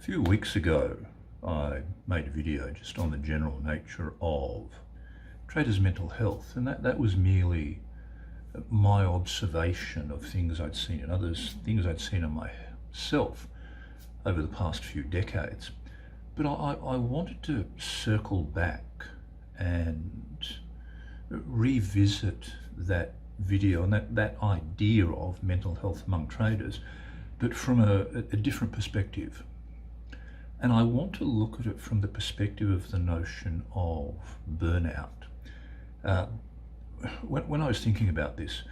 few weeks ago, I made a video just on the general nature of traders' mental health, and that was merely my observation of things I'd seen in others, things I'd seen in myself over the past few decades. But I wanted to circle back and revisit that video and that idea of mental health among traders, but from a different perspective. And I want to look at it from the perspective of the notion of burnout. When I was thinking about this,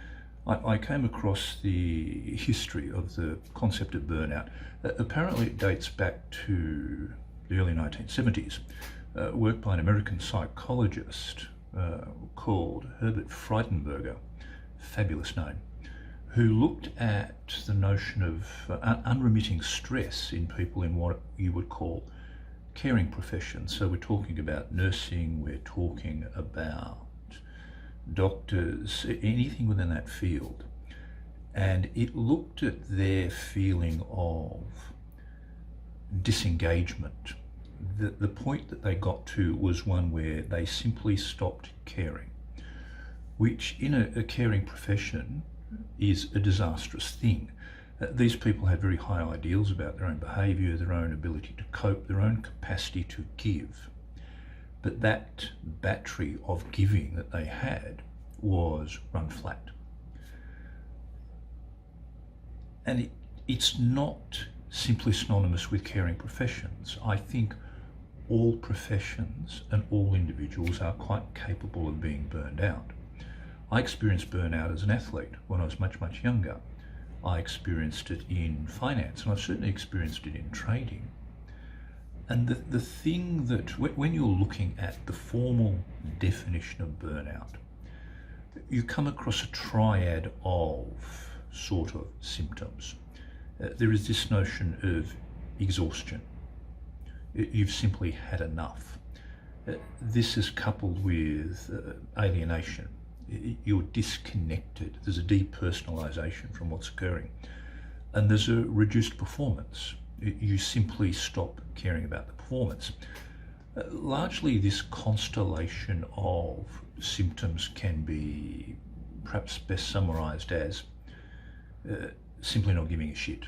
I came across the history of the concept of burnout. Apparently it dates back to the early 1970s, work by an American psychologist called Herbert Freudenberger, fabulous name, who looked at the notion of unremitting stress in people in what you would call caring professions. So we're talking about nursing, we're talking about doctors, anything within that field. And it looked at their feeling of disengagement. The point that they got to was one where they simply stopped caring, which in a caring profession is a disastrous thing. These people had very high ideals about their own behaviour, their own ability to cope, their own capacity to give. But that battery of giving that they had was run flat. And it's not simply synonymous with caring professions. I think all professions and all individuals are quite capable of being burned out. I experienced burnout as an athlete when I was much younger. I experienced it in finance, and I've certainly experienced it in trading. And the thing that, when you're looking at the formal definition of burnout, you come across a triad of sort of symptoms. There is this notion of exhaustion. You've simply had enough. This is coupled with alienation. You're disconnected. There's a depersonalization from what's occurring. And there's a reduced performance. You simply stop caring about the performance. Largely this constellation of symptoms can be perhaps best summarized as simply not giving a shit.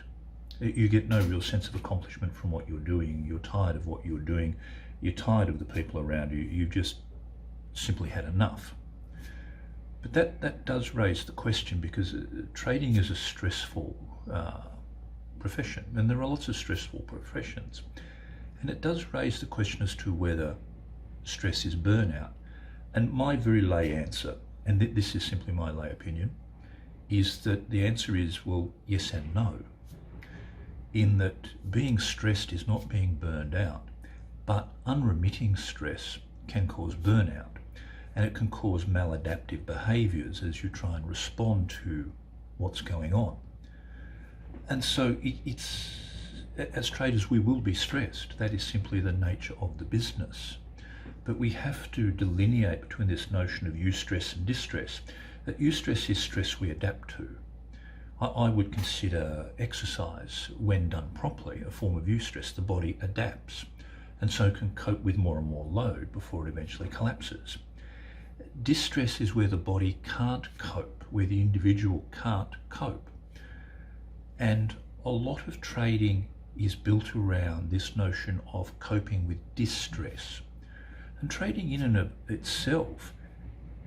You get no real sense of accomplishment from what you're doing. You're tired of what you're doing. You're tired of the people around you. You've just simply had enough. But that does raise the question, because trading is a stressful profession, and there are lots of stressful professions. And it does raise the question as to whether stress is burnout. And my very lay answer, and this is simply my lay opinion, is that the answer is, well, yes and no. In that being stressed is not being burned out, but unremitting stress can cause burnout. And it can cause maladaptive behaviours as you try and respond to what's going on. And so it's, as traders, we will be stressed. That is simply the nature of the business. But we have to delineate between this notion of eustress and distress. That eustress is stress we adapt to. I would consider exercise, when done properly, a form of eustress. The body adapts and so can cope with more and more load before it eventually collapses. Distress is where the body can't cope, where the individual can't cope. And a lot of trading is built around this notion of coping with distress. And trading in and of itself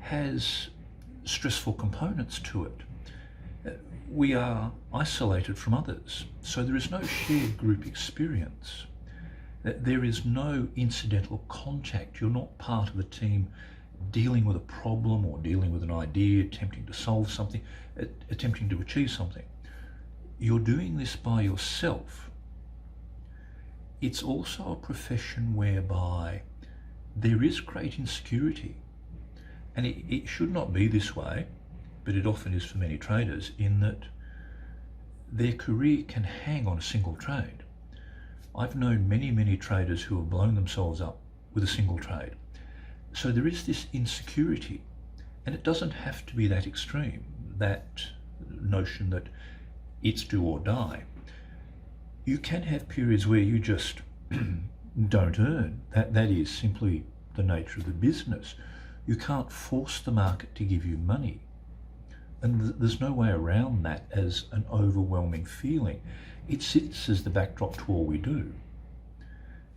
has stressful components to it. We are isolated from others, so there is no shared group experience. There is no incidental contact. You're not part of a team dealing with a problem or dealing with an idea, attempting to solve something, attempting to achieve something. You're doing this by yourself. It's also a profession whereby there is great insecurity. And it should not be this way, but it often is for many traders, in that their career can hang on a single trade. I've known many traders who have blown themselves up with a single trade. So there is this insecurity, and it doesn't have to be that extreme, that notion that it's do or die. You can have periods where you just don't earn. That is simply the nature of the business. You can't force the market to give you money. And there's no way around that as an overwhelming feeling. It sits as the backdrop to all we do.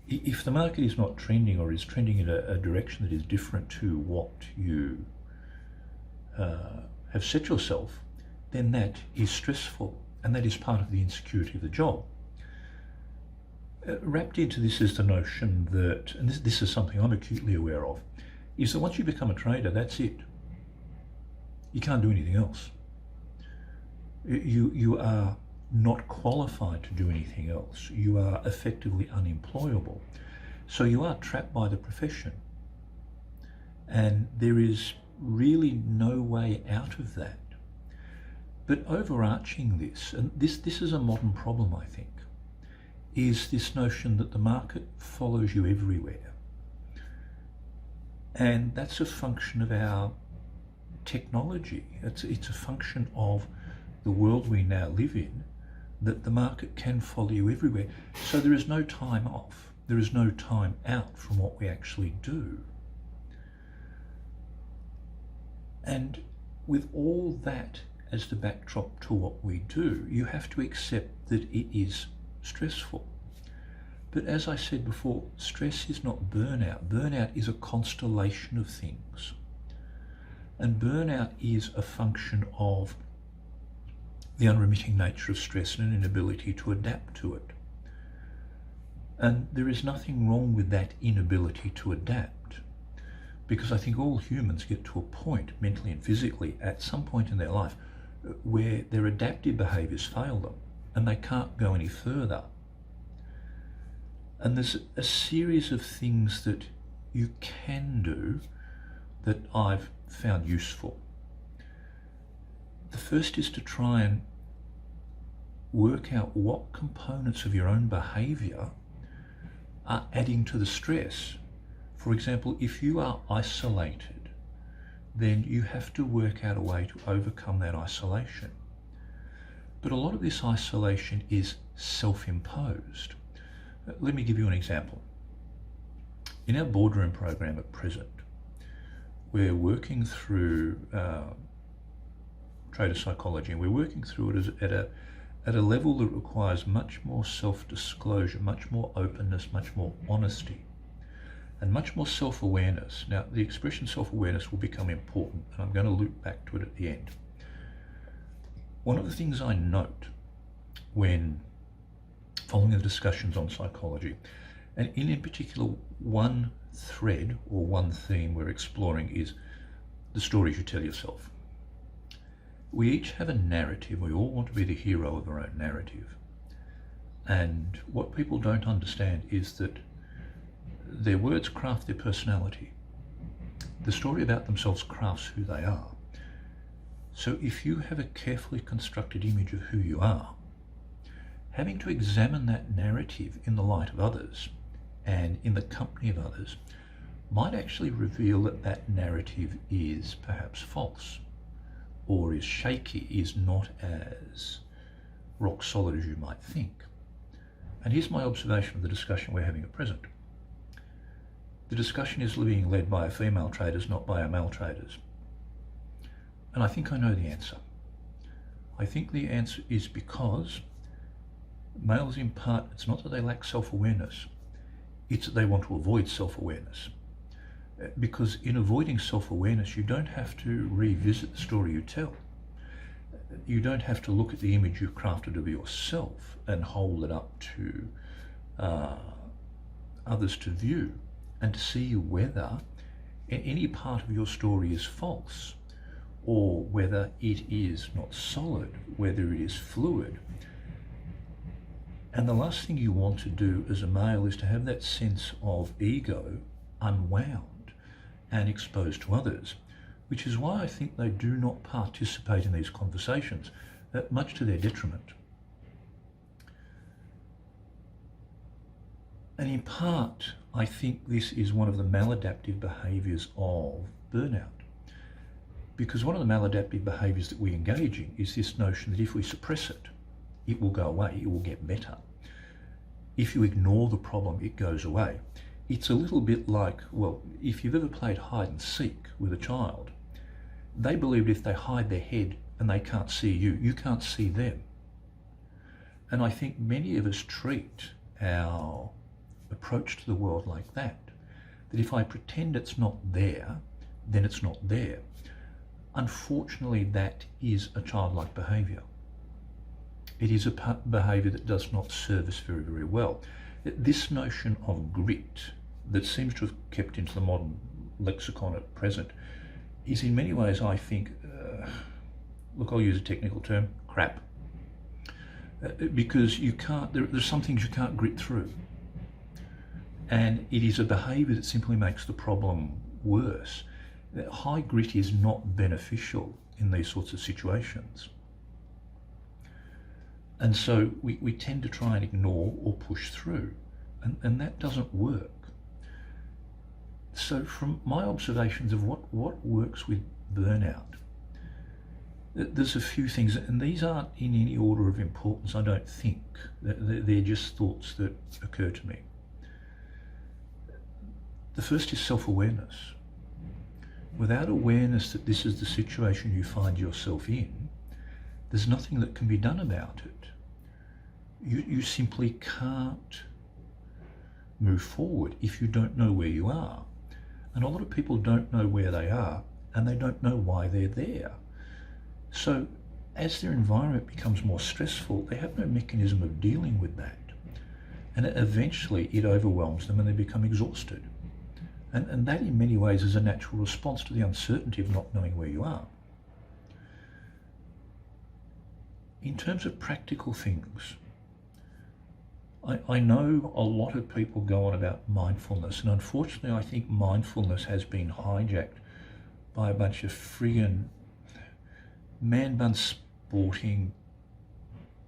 If the market is not trending or is trending in a direction that is different to what you have set yourself, then that is stressful, and that is part of the insecurity of the job. Wrapped into this is the notion that, and this is something I'm acutely aware of, is that once you become a trader, that's it. You can't do anything else. You are not qualified to do anything else. You are effectively unemployable. So you are trapped by the profession. And there is really no way out of that. But overarching this, and this is a modern problem, I think, is this notion that the market follows you everywhere. And that's a function of our technology. It's a function of the world we now live in, that the market can follow you everywhere. So there is no time off. There is no time out from what we actually do. And with all that as the backdrop to what we do, you have to accept that it is stressful. But as I said before, stress is not burnout. Burnout is a constellation of things. And burnout is a function of the unremitting nature of stress and an inability to adapt to it. And there is nothing wrong with that inability to adapt, because I think all humans get to a point, mentally and physically, at some point in their life, where their adaptive behaviours fail them and they can't go any further. And there's a series of things that you can do that I've found useful. The first is to try and work out what components of your own behaviour are adding to the stress. For example, if you are isolated, then you have to work out a way to overcome that isolation. But a lot of this isolation is self-imposed. Let me give you an example. In our boardroom program at present, we're working through trader psychology, and we're working through it at a level that requires much more self-disclosure, much more openness, much more honesty, and much more self-awareness. Now, the expression self-awareness will become important, and I'm going to loop back to it at the end. One of the things I note when following the discussions on psychology, and in particular one thread or one theme we're exploring, is the stories you tell yourself. We each have a narrative. We all want to be the hero of our own narrative. And what people don't understand is that their words craft their personality. The story about themselves crafts who they are. So if you have a carefully constructed image of who you are, having to examine that narrative in the light of others and in the company of others might actually reveal that that narrative is perhaps false, or is shaky, is not as rock solid as you might think. And here's my observation of the discussion we're having at present. The discussion is being led by female traders, not by our male traders. And I think I know the answer. I think the answer is because males, in part, it's not that they lack self-awareness, it's that they want to avoid self-awareness. Because in avoiding self-awareness, you don't have to revisit the story you tell. You don't have to look at the image you've crafted of yourself and hold it up to others to view and to see whether any part of your story is false, or whether it is not solid, whether it is fluid. And the last thing you want to do as a male is to have that sense of ego unwound and exposed to others, which is why I think they do not participate in these conversations, much to their detriment. And in part, I think this is one of the maladaptive behaviours of burnout. Because one of the maladaptive behaviours that we engage in is this notion that if we suppress it, it will go away, it will get better. if you ignore the problem, it goes away. It's a little bit like, well, if you've ever played hide and seek with a child, they believe if they hide their head and they can't see you, you can't see them. And I think many of us treat our approach to the world like that if I pretend it's not there, then it's not there. Unfortunately, that is a childlike behaviour. It is a behaviour that does not serve us very, very well. This notion of grit that seems to have kept into the modern lexicon at present is in many ways, I think, look, I'll use a technical term, crap. Because you can't, there's some things you can't grit through. And it is a behaviour that simply makes the problem worse. High grit is not beneficial in these sorts of situations. And so we tend to try and ignore or push through, and that doesn't work. So from my observations of what works with burnout, there's a few things, and these aren't in any order of importance, I don't think. They're just thoughts that occur to me. The first is self-awareness. Without awareness that this is the situation you find yourself in, there's nothing that can be done about it. You simply can't move forward if you don't know where you are. And a lot of people don't know where they are, and they don't know why they're there. So as their environment becomes more stressful, they have no mechanism of dealing with that. And eventually it overwhelms them and they become exhausted. And that in many ways is a natural response to the uncertainty of not knowing where you are. In terms of practical things, I know a lot of people go on about mindfulness, and unfortunately I think mindfulness has been hijacked by a bunch of friggin' man-bun sporting,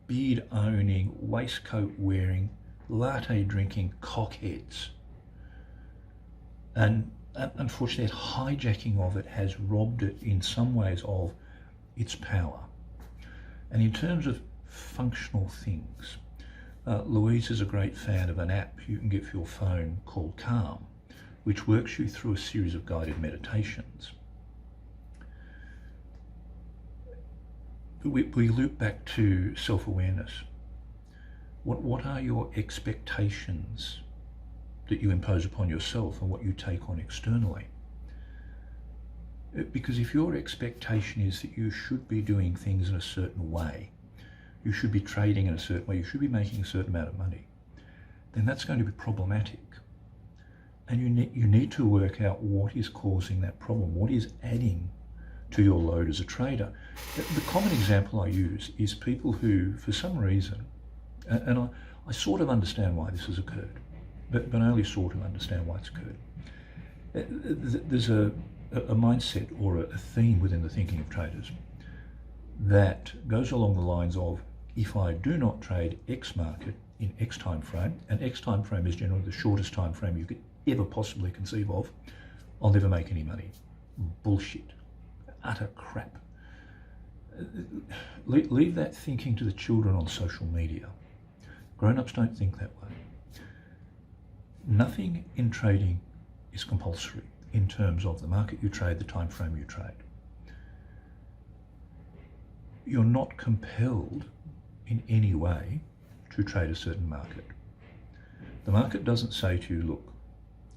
beard owning, waistcoat wearing, latte drinking cockheads. And unfortunately, that hijacking of it has robbed it in some ways of its power. And in terms of functional things, Louise is a great fan of an app you can get for your phone called Calm, which works you through a series of guided meditations. We loop back to self-awareness. What are your expectations that you impose upon yourself and what you take on externally? Because if your expectation is that you should be doing things in a certain way, you should be trading in a certain way, you should be making a certain amount of money, then that's going to be problematic. And you need to work out what is causing that problem, what is adding to your load as a trader. The common example I use is people who, for some reason, and I sort of understand why this has occurred, but I only sort of understand why it's occurred. There's a mindset or a theme within the thinking of traders that goes along the lines of, if I do not trade X market in X time frame, and X time frame is generally the shortest time frame you could ever possibly conceive of, I'll never make any money. Bullshit. Utter crap. Leave that thinking to the children on social media. Grown-ups don't think that way. Nothing in trading is compulsory in terms of the market you trade, the time frame you trade. You're not compelled in any way to trade a certain market. The market doesn't say to you, look,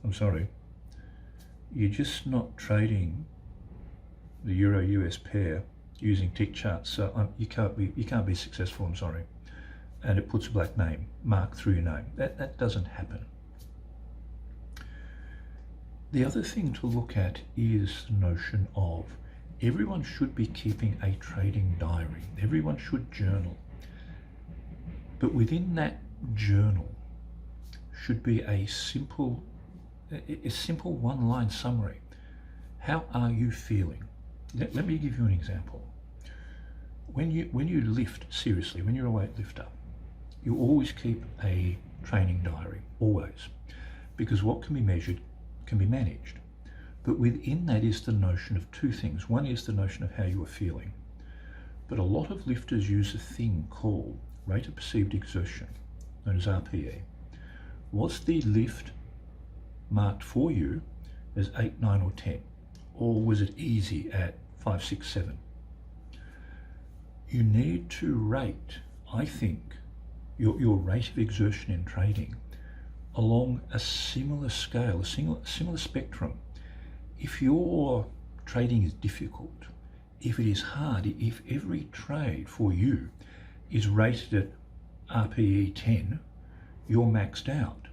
I'm sorry, you're just not trading the Euro-US pair using tick charts, so you can't be successful, I'm sorry. And it puts a black mark through your name. That doesn't happen. The other thing to look at is the notion of everyone should be keeping a trading diary. Everyone should journal. But within that journal should be a simple one-line summary. How are you feeling? Let me give you an example. When you lift, seriously, when you're a weightlifter, you always keep a training diary, always. Because what can be measured can be managed. But within that is the notion of two things. One is the notion of how you are feeling. But a lot of lifters use a thing called rate of perceived exertion, known as RPE. Was the lift marked for you as 8, 9 or 10? Or was it easy at 5, 6, 7? You need to rate, I think, your rate of exertion in trading along a similar scale, a similar spectrum. If your trading is difficult, if it is hard, if every trade for you is rated at RPE 10, you're maxed out.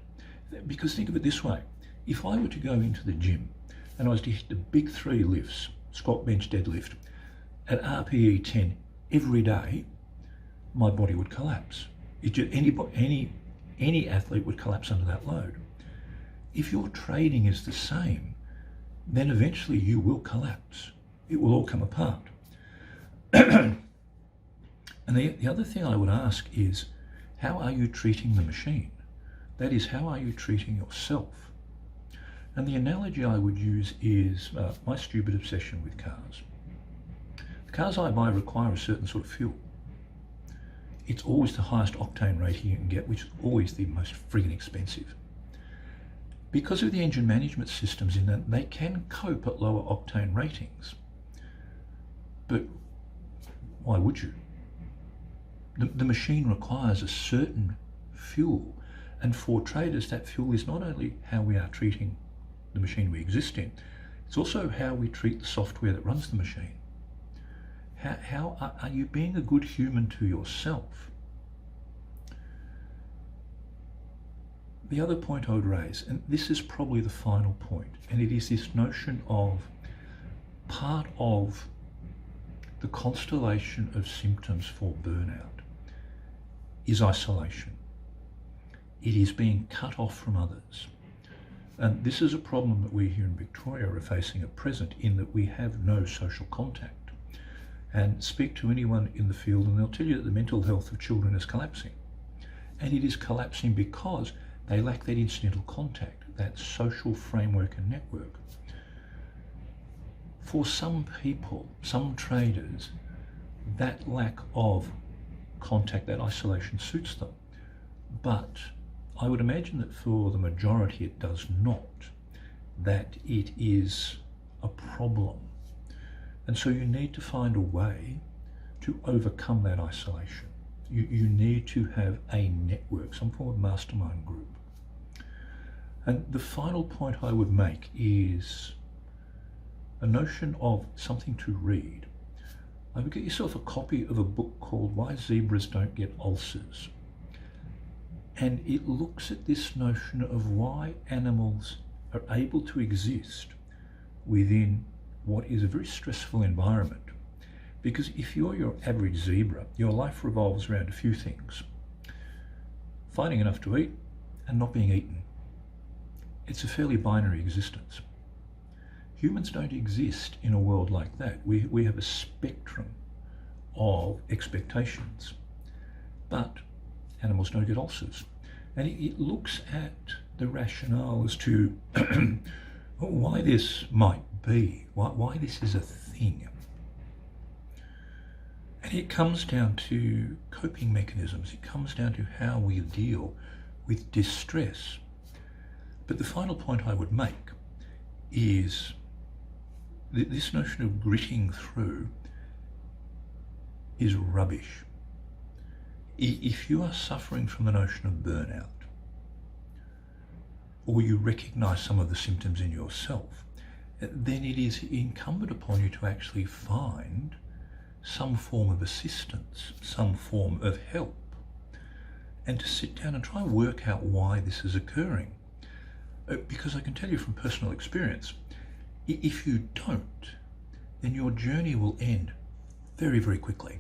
Because think of it this way, if I were to go into the gym and I was to hit the big 3 lifts, squat, bench, deadlift, at RPE 10 every day, my body would collapse. Any athlete would collapse under that load. If your trading is the same, then eventually you will collapse. It will all come apart. And the other thing I would ask is, how are you treating the machine? That is, how are you treating yourself? And the analogy I would use is my stupid obsession with cars. The cars I buy require a certain sort of fuel. It's always the highest octane rating you can get, which is always the most friggin' expensive. Because of the engine management systems in that, they can cope at lower octane ratings. But why would you? The machine requires a certain fuel, and for traders that fuel is not only how we are treating the machine we exist in, it's also how we treat the software that runs the machine. How are you being a good human to yourself? The other point I would raise, and this is probably the final point, and it is this notion of part of the constellation of symptoms for burnout is isolation. It is being cut off from others. And this is a problem that we here in Victoria are facing at present, in that we have no social contact. And speak to anyone in the field and they'll tell you that the mental health of children is collapsing. And it is collapsing because they lack that incidental contact, that social framework and network. For some people, some traders, that lack of contact, that isolation suits them. But I would imagine that for the majority it does not, that it is a problem. And so you need to find a way to overcome that isolation. You need to have a network, some form of mastermind group. And the final point I would make is a notion of something to read. I would get yourself a copy of a book called Why Zebras Don't Get Ulcers. And it looks at this notion of why animals are able to exist within what is a very stressful environment. Because if you're your average zebra, your life revolves around a few things: finding enough to eat and not being eaten. It's a fairly binary existence. Humans don't exist in a world like that. We have a spectrum of expectations, but animals don't get ulcers. And it looks at the rationale as to why this might be, why this is a thing. And it comes down to coping mechanisms. It comes down to how we deal with distress. But the final point I would make is this notion of gritting through is rubbish. If you are suffering from the notion of burnout, or you recognise some of the symptoms in yourself, then it is incumbent upon you to actually find some form of assistance, some form of help, and to sit down and try and work out why this is occurring. Because I can tell you from personal experience, if you don't, then your journey will end very, very quickly.